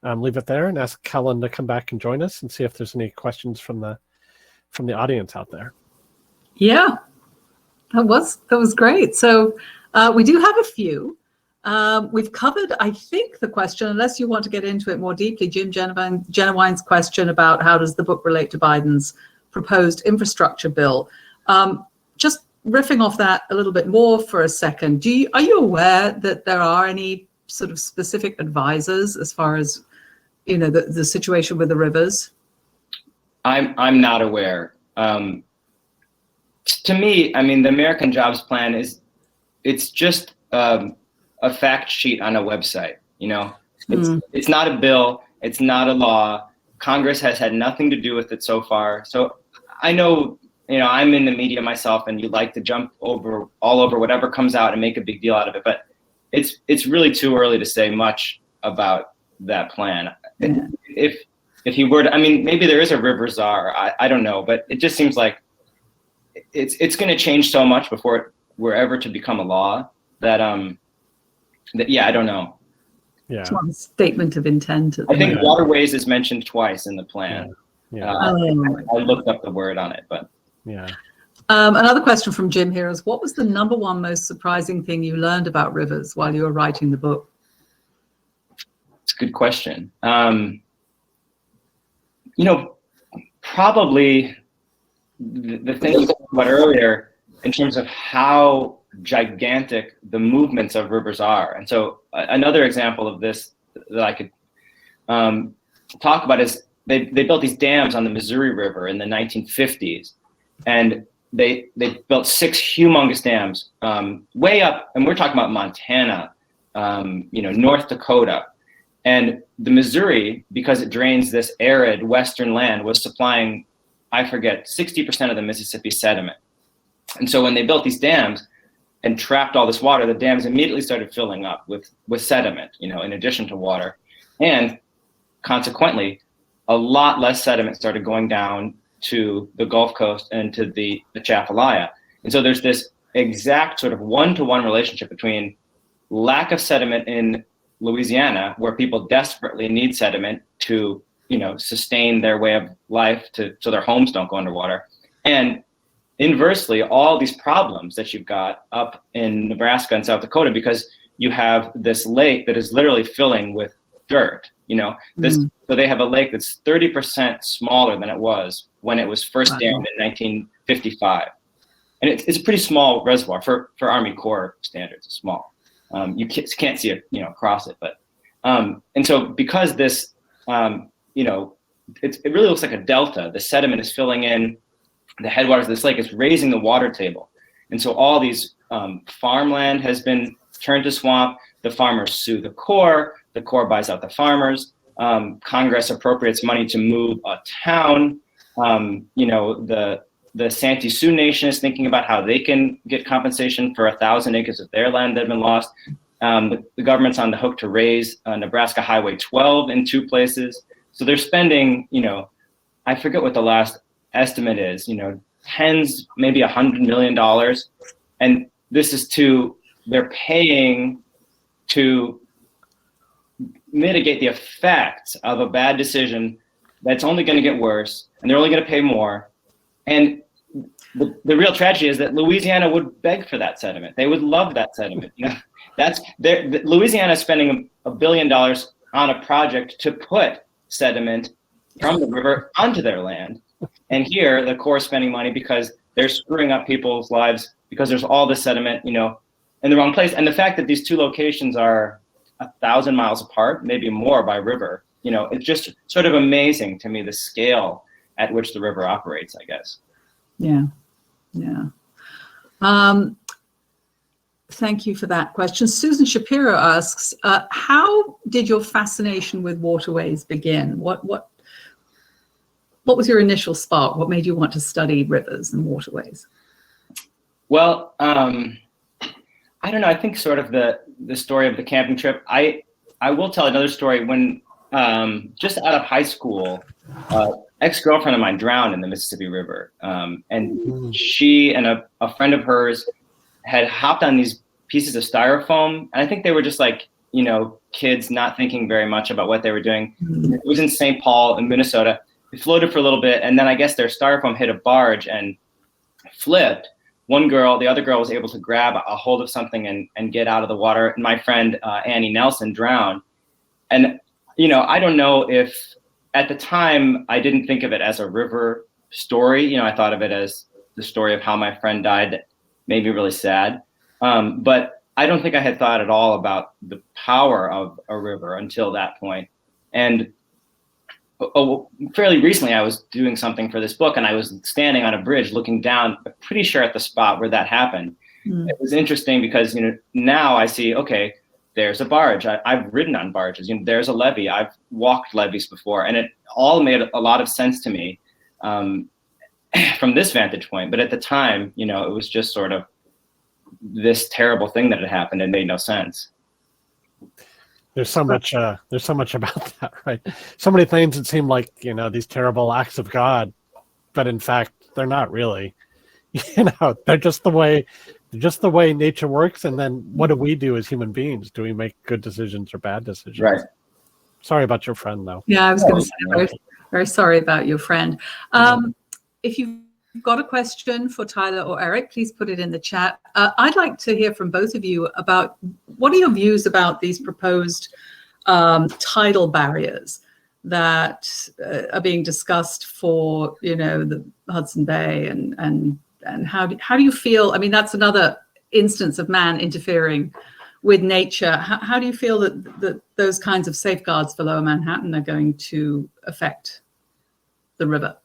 leave it there and ask Kellen to come back and join us and see if there's any questions from the audience out there. Yeah, that was great. So we do have a few. We've covered, I think, the question, unless you want to get into it more deeply, Jim Genuine's question about how does the book relate to Biden's proposed infrastructure bill. Just riffing off that a little bit more for a second, are you aware that there are any sort of specific advisors as far as, you know, the situation with the rivers? I'm not aware. To me, I mean, the American Jobs Plan it's just a fact sheet on a website. You know, it's not a bill. It's not a law. Congress has had nothing to do with it so far. So I know, you know, I'm in the media myself, and you like to jump all over whatever comes out and make a big deal out of it. But it's really too early to say much about that plan. Yeah. If he were to, I mean, maybe there is a river czar. I don't know, but it just seems like it's going to change so much before it were ever to become a law that yeah, I don't know. Yeah. It's one statement of intent. I think waterways is mentioned twice in the plan. Yeah. I looked up the word on it, but yeah. Another question from Jim here is, what was the number one most surprising thing you learned about rivers while you were writing the book? It's a good question. You know, probably the thing we talked about earlier in terms of how gigantic the movements of rivers are. And so another example of this that I could talk about is they built these dams on the Missouri River in the 1950s, and they built 6 humongous dams way up, and we're talking about Montana, you know, North Dakota. And the Missouri, because it drains this arid western land, was supplying, I forget, 60% of the Mississippi sediment. And so when they built these dams and trapped all this water, the dams immediately started filling up with sediment, you know, in addition to water. And consequently, a lot less sediment started going down to the Gulf Coast and to the Atchafalaya. And so there's this exact sort of one-to-one relationship between lack of sediment in Louisiana, where people desperately need sediment to, you know, sustain their way of life, so their homes don't go underwater, and inversely, all these problems that you've got up in Nebraska and South Dakota, because you have this lake that is literally filling with dirt. You know, so they have a lake that's 30% smaller than it was when it was first dammed in 1955, and it's a pretty small reservoir for Army Corps standards. It's small. You can't see it, you know, across it, but and so because this, you know, it really looks like a delta. The sediment is filling in the headwaters of this lake. It's raising the water table, and so all these farmland has been turned to swamp. The farmers sue the Corps. The Corps buys out the farmers. Congress appropriates money to move a town. You know, the Santee Sioux Nation is thinking about how they can get compensation for 1,000 acres of their land that had been lost. The government's on the hook to raise Nebraska Highway 12 in 2 places. So they're spending, you know, I forget what the last estimate is, you know, tens, maybe $100 million. And this is they're paying to mitigate the effects of a bad decision that's only going to get worse, and they're only going to pay more. And the real tragedy is that Louisiana would beg for that sediment. They would love that sediment. You know, Louisiana is spending $1 billion on a project to put sediment from the river onto their land. And here, the Corps is spending money because they're screwing up people's lives because there's all this sediment, you know, in the wrong place. And the fact that these 2 locations are 1,000 miles apart, maybe more by river, you know, it's just sort of amazing to me, the scale at which the river operates, I guess. Yeah. Thank you for that question. Susan Shapiro asks, how did your fascination with waterways begin? What was your initial spark? What made you want to study rivers and waterways? Well, I don't know. I think sort of the story of the camping trip. I I will tell another story. When just out of high school, ex-girlfriend of mine drowned in the Mississippi River, and she and a friend of hers had hopped on these pieces of styrofoam, and I think they were just like, kids not thinking very much about what they were doing. It was in St. Paul in Minnesota. They floated for a little bit, and then I guess their styrofoam hit a barge and flipped. The other girl was able to grab a hold of something and get out of the water. And my friend, Annie Nelson, drowned. And, I don't know if at the time I didn't think of it as a river story. I thought of it as the story of how my friend died. That made me really sad. But I don't think I had thought at all about the power of a river until that point. And fairly recently, I was doing something for this book, and I was standing on a bridge looking down, pretty sure at the spot where that happened. It was interesting because, now I see, okay, there's a barge. I've ridden on barges. There's a levee. I've walked levees before, and it all made a lot of sense to me from this vantage point. But at the time, it was just sort of this terrible thing that had happened and made no sense. There's so much about that, right? So many things that seem like, these terrible acts of God, but in fact, they're not really. They're just the way nature works. And then what do we do as human beings? Do we make good decisions or bad decisions? Right. Sorry about your friend, though. Yeah, I was going to say, very, very sorry about your friend. If you've got a question for Tyler or Eric, please put it in the chat. I'd like to hear from both of you about what are your views about these proposed tidal barriers that are being discussed for, the Hudson Bay and how do you feel? I mean, that's another instance of man interfering with nature. How do you feel that those kinds of safeguards for Lower Manhattan are going to affect the river?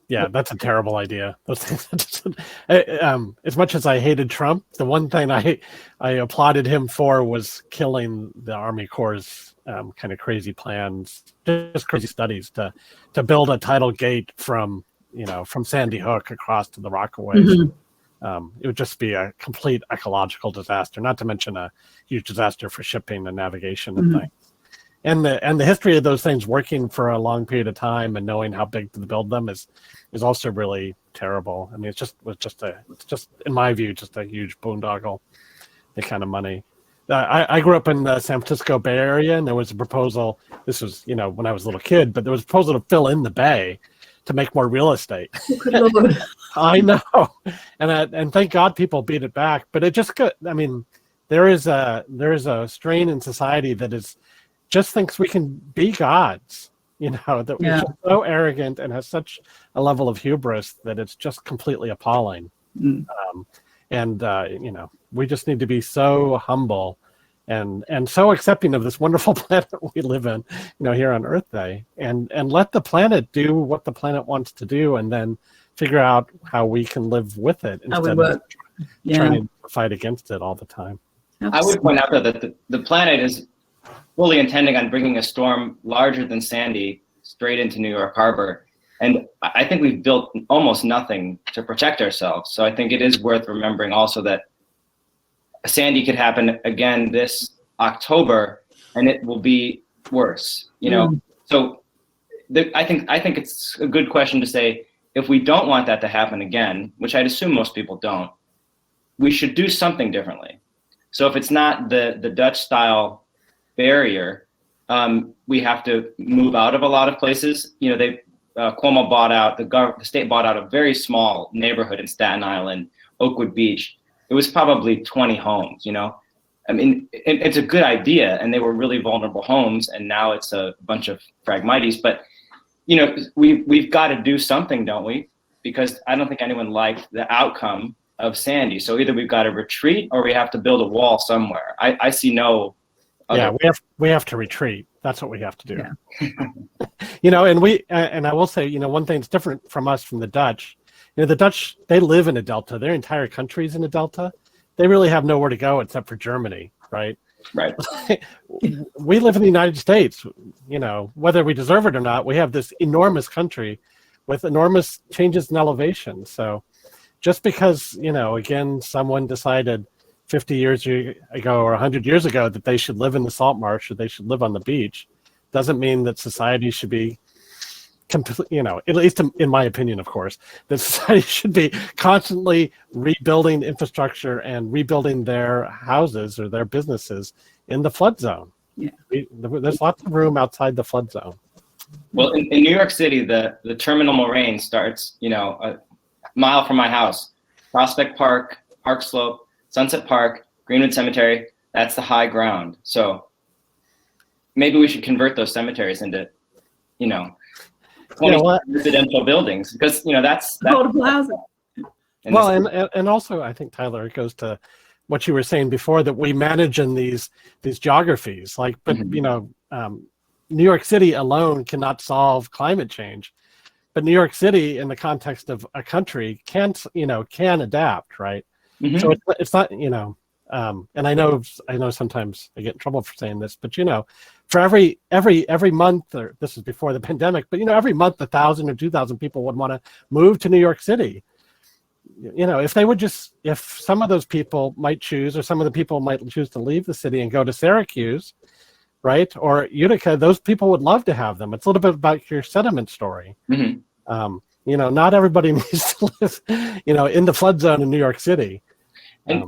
Yeah, that's a terrible idea. Those things, as much as I hated Trump, the one thing I applauded him for was killing the Army Corps' kind of crazy plans, just crazy studies to build a tidal gate from Sandy Hook across to the Rockaways. It would just be a complete ecological disaster, not to mention a huge disaster for shipping and navigation and things. And the history of those things working for a long period of time and knowing how big to build them is also really terrible. I mean, it's just in my view, just a huge boondoggle, the kind of money. I grew up in the San Francisco Bay Area, and there was a proposal. This was, when I was a little kid, but there was a proposal to fill in the bay to make more real estate. I know, and thank God people beat it back. But it just got. I mean, there is a strain in society that just thinks we can be gods, that we're just so arrogant and has such a level of hubris that it's just completely appalling. We just need to be so humble and so accepting of this wonderful planet we live in, here on Earth Day, and let the planet do what the planet wants to do, and then figure out how we can live with it instead of trying to fight against it all the time. Absolutely. I would point out though that the planet is fully intending on bringing a storm larger than Sandy straight into New York Harbor. And I think we've built almost nothing to protect ourselves. So I think it is worth remembering also that Sandy could happen again this October, and it will be worse, So I think it's a good question to say, if we don't want that to happen again, which I'd assume most people don't, we should do something differently. So if it's not the Dutch style barrier, we have to move out of a lot of places. Cuomo bought out, the state bought out a very small neighborhood in Staten Island, Oakwood Beach. It was probably 20 homes, I mean, it's a good idea, and they were really vulnerable homes, and now it's a bunch of Phragmites. But, we've got to do something, don't we? Because I don't think anyone liked the outcome of Sandy. So either we've got to retreat or we have to build a wall somewhere. I see no other. Yeah, we have to retreat. That's what we have to do. Yeah. And I will say, one thing that's different from us, from the Dutch. The Dutch, they live in a delta. Their entire country's in a delta. They really have nowhere to go except for Germany, right? Right. We live in the United States. Whether we deserve it or not, we have this enormous country with enormous changes in elevation. So just because, again, someone decided 50 years ago or 100 years ago that they should live in the salt marsh or they should live on the beach doesn't mean that society should be at least in my opinion, of course, that society should be constantly rebuilding infrastructure and rebuilding their houses or their businesses in the flood zone. Yeah. There's lots of room outside the flood zone. Well, in New York City, the terminal moraine starts, a mile from my house. Prospect Park, Park Slope, Sunset Park, Greenwood Cemetery, that's the high ground. So maybe we should convert those cemeteries into, 20 residential buildings, because that's affordable housing. Well, and also I think, Tyler, it goes to what you were saying before, that we manage in these geographies, but New York City alone cannot solve climate change, but New York City in the context of a country can adapt, right? Mm-hmm. So it's not, and I know sometimes I get in trouble for saying this, but for every month, or this is before the pandemic, but every month 1,000 or 2,000 people would want to move to New York City. If some of those people might choose, or some of the people might choose to leave the city and go to Syracuse, right, or Utica, those people would love to have them. It's a little bit about your sediment story. Mm-hmm. Not everybody needs to live, in the flood zone in New York City. And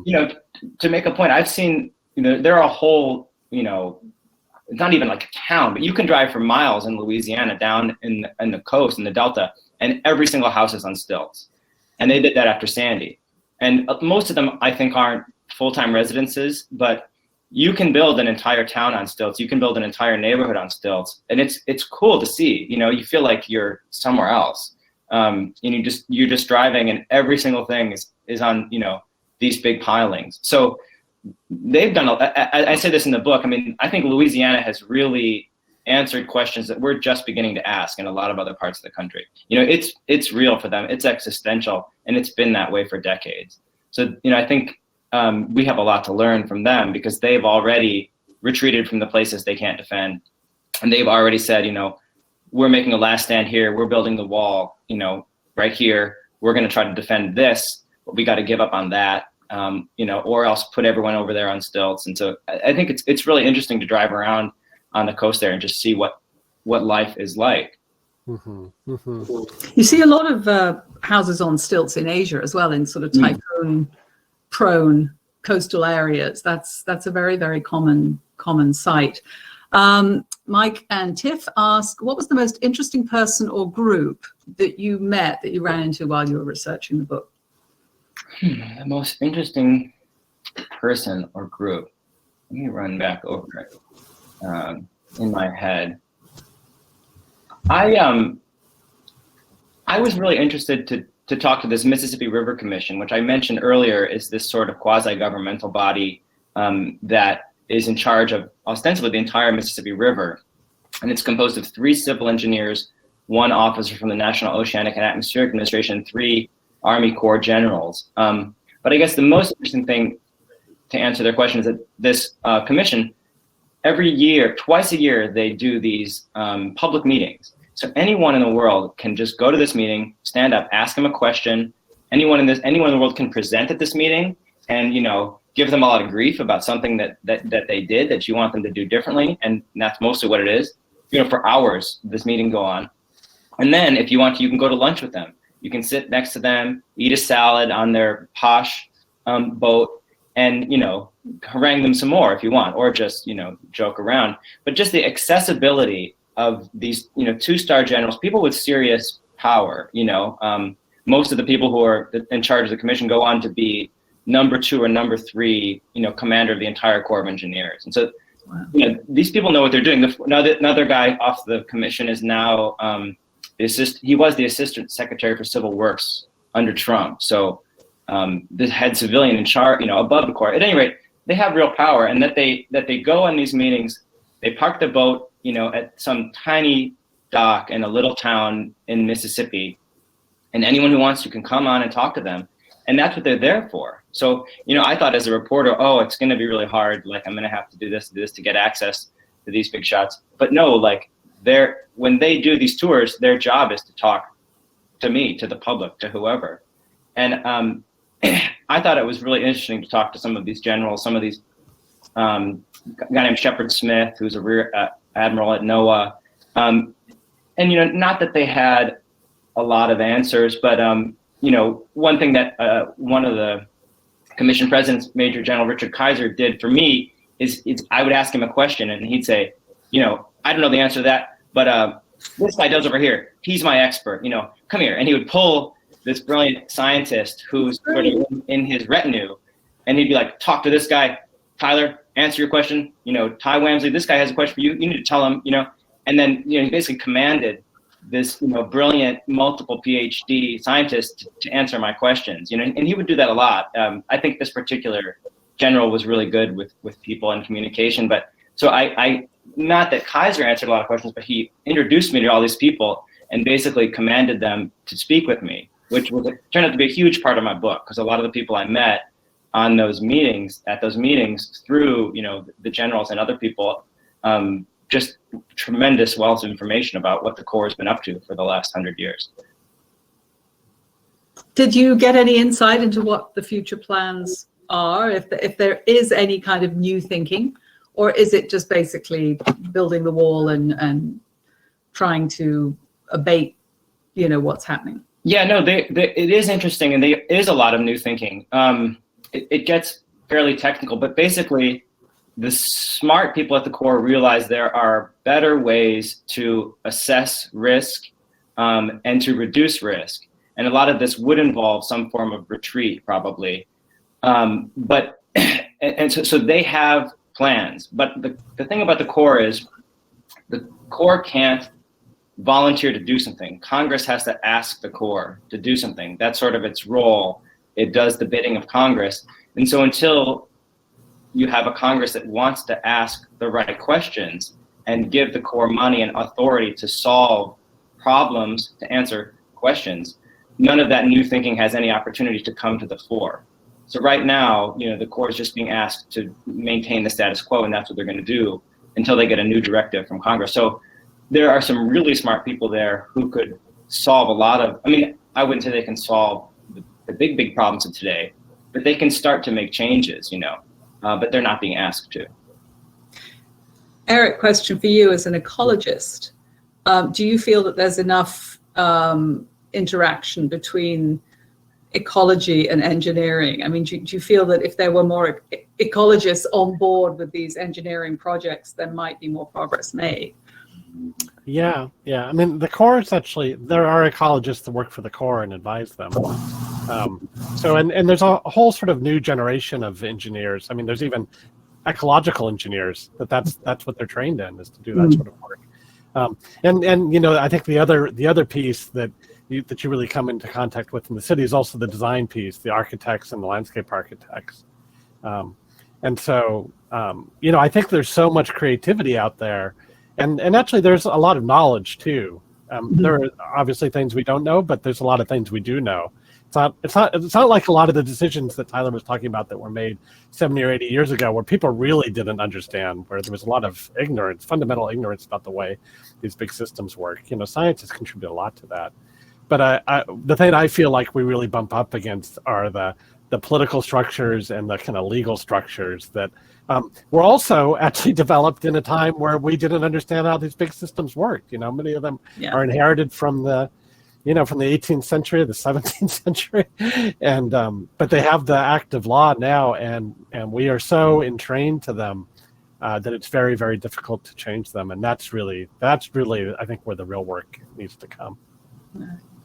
to make a point, I've seen, there are a whole, it's not even like a town, but you can drive for miles in Louisiana down in the coast, in the Delta, and every single house is on stilts. And they did that after Sandy. And most of them, I think, aren't full-time residences, but you can build an entire town on stilts. You can build an entire neighborhood on stilts. And it's cool to see, you feel like you're somewhere else. And you're just driving, and every single thing is on, these big pilings. So they've done, I say this in the book, I think Louisiana has really answered questions that we're just beginning to ask in a lot of other parts of the country. It's real for them, it's existential, and it's been that way for decades. So, I think we have a lot to learn from them, because they've already retreated from the places they can't defend. And they've already said, we're making a last stand here, we're building the wall, right here, we're gonna try to defend this, but we gotta give up on that. Or else put everyone over there on stilts. And so I think it's really interesting to drive around on the coast there and just see what life is like. Mm-hmm. Mm-hmm. You see a lot of houses on stilts in Asia as well, in sort of typhoon-prone coastal areas. That's a very, very common sight. Mike and Tiff ask, what was the most interesting person or group that you met, that you ran into while you were researching the book? The most interesting person or group. Let me run back over it in my head. I was really interested to talk to this Mississippi River Commission, which I mentioned earlier is this sort of quasi-governmental body that is in charge of ostensibly the entire Mississippi River. And it's composed of 3 civil engineers, 1 officer from the National Oceanic and Atmospheric Administration, 3 Army Corps generals. But I guess the most interesting thing to answer their question is that this commission, every year, twice a year, they do these public meetings. So anyone in the world can just go to this meeting, stand up, ask them a question. Anyone in the world can present at this meeting and, give them a lot of grief about something that they did that you want them to do differently. And that's mostly what it is. For hours, this meeting go on. And then if you want to, you can go to lunch with them. You can sit next to them, eat a salad on their posh boat, and harangue them some more if you want, or just joke around. But just the accessibility of these 2-star generals, people with serious power. Most of the people who are in charge of the commission go on to be number 2 or number 3, commander of the entire Corps of Engineers. And so, these people know what they're doing. Another guy off the commission is now. He was the Assistant Secretary for Civil Works under Trump. So the head civilian in charge, above the Corps. At any rate, they have real power, and that they go on these meetings. They park the boat, at some tiny dock in a little town in Mississippi, and anyone who wants to can come on and talk to them, and that's what they're there for. So I thought as a reporter, it's going to be really hard. Like, I'm going to have to do this to get access to these big shots. But no, when they do these tours, their job is to talk to me, to the public, to whoever. And I thought it was really interesting to talk to some of these generals, some of these, a guy named Shepard Smith, who's a rear admiral at NOAA. And, not that they had a lot of answers, but, one thing that one of the commission presidents, Major General Richard Kaiser, did for me is I would ask him a question and he'd say, I don't know the answer to that, but this guy does over here. He's my expert, come here. And he would pull this brilliant scientist who's sort of in his retinue, and he'd be like, talk to this guy, Tyler, answer your question. Ty Wamsley, this guy has a question for you. You need to tell him, and then, he basically commanded this, brilliant multiple PhD scientist to answer my questions, and he would do that a lot. I think this particular general was really good with people and communication, but so I not that Kaiser answered a lot of questions, but he introduced me to all these people and basically commanded them to speak with me, which turned out to be a huge part of my book, because a lot of the people I met on those meetings, through, the generals and other people, just tremendous wealth of information about what the Corps has been up to for the last 100 years. Did you get any insight into what the future plans are, if there is any kind of new thinking, or is it just basically building the wall and trying to abate, what's happening? Yeah, no, it is interesting, and there is a lot of new thinking. It gets fairly technical, but basically, the smart people at the Corps realize there are better ways to assess risk and to reduce risk. And a lot of this would involve some form of retreat, probably. So they have plans. But the thing about the Corps is the Corps can't volunteer to do something. Congress has to ask the Corps to do something. That's sort of its role. It does the bidding of Congress. And so until you have a Congress that wants to ask the right questions and give the Corps money and authority to solve problems, to answer questions, none of that new thinking has any opportunity to come to the fore. So right now, the Corps is just being asked to maintain the status quo, and that's what they're going to do until they get a new directive from Congress. So there are some really smart people there who could solve a lot of, I wouldn't say they can solve the big problems of today, but they can start to make changes, but they're not being asked to. Eric, question for you as an ecologist. Do you feel that there's enough interaction between ecology and engineering? Do you feel that if there were more ecologists on board with these engineering projects, there might be more progress made? Yeah. The Corps is actually, there are ecologists that work for the Corps and advise them. And there's a whole sort of new generation of engineers. There's even ecological engineers that's what they're trained in, is to do that sort of work. I think the other piece that you really come into contact with in the city is also the design piece, the architects and the landscape architects. I think there's so much creativity out there. And actually, there's a lot of knowledge too. There are obviously things we don't know, but there's a lot of things we do know. It's not like a lot of the decisions that Tyler was talking about that were made 70 or 80 years ago, where people really didn't understand, where there was a lot of ignorance, fundamental ignorance about the way these big systems work. Science has contributed a lot to that. But the thing I feel like we really bump up against are the political structures and the kind of legal structures that were also actually developed in a time where we didn't understand how these big systems worked. Many of them are inherited from the 18th century, the 17th century, and but they have the active law now, and we are so entrained to them that it's very, very difficult to change them. And that's really I think where the real work needs to come.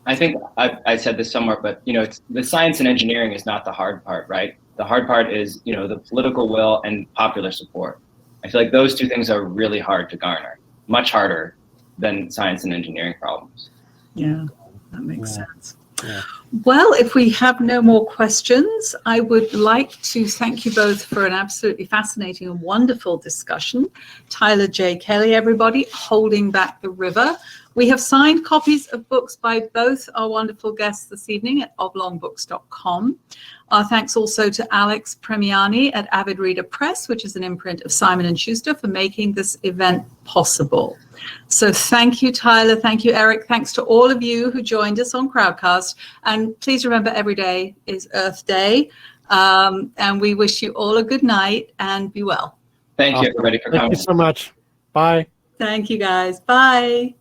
I think I said this somewhere, but it's the science and engineering is not the hard part, right? The hard part is the political will and popular support. I feel like those two things are really hard to garner, much harder than science and engineering problems. Yeah, that makes sense. Yeah. Well, if we have no more questions, I would like to thank you both for an absolutely fascinating and wonderful discussion. Tyler J. Kelley, everybody, Holding Back the River. We have signed copies of books by both our wonderful guests this evening at oblongbooks.com. Our thanks also to Alex Premiani at Avid Reader Press, which is an imprint of Simon & Schuster, for making this event possible. So thank you, Tyler. Thank you, Eric. Thanks to all of you who joined us on Crowdcast. And please remember, every day is Earth Day. And we wish you all a good night and be well. Thank you, everybody, for coming. Thank you so much. Bye. Thank you, guys. Bye.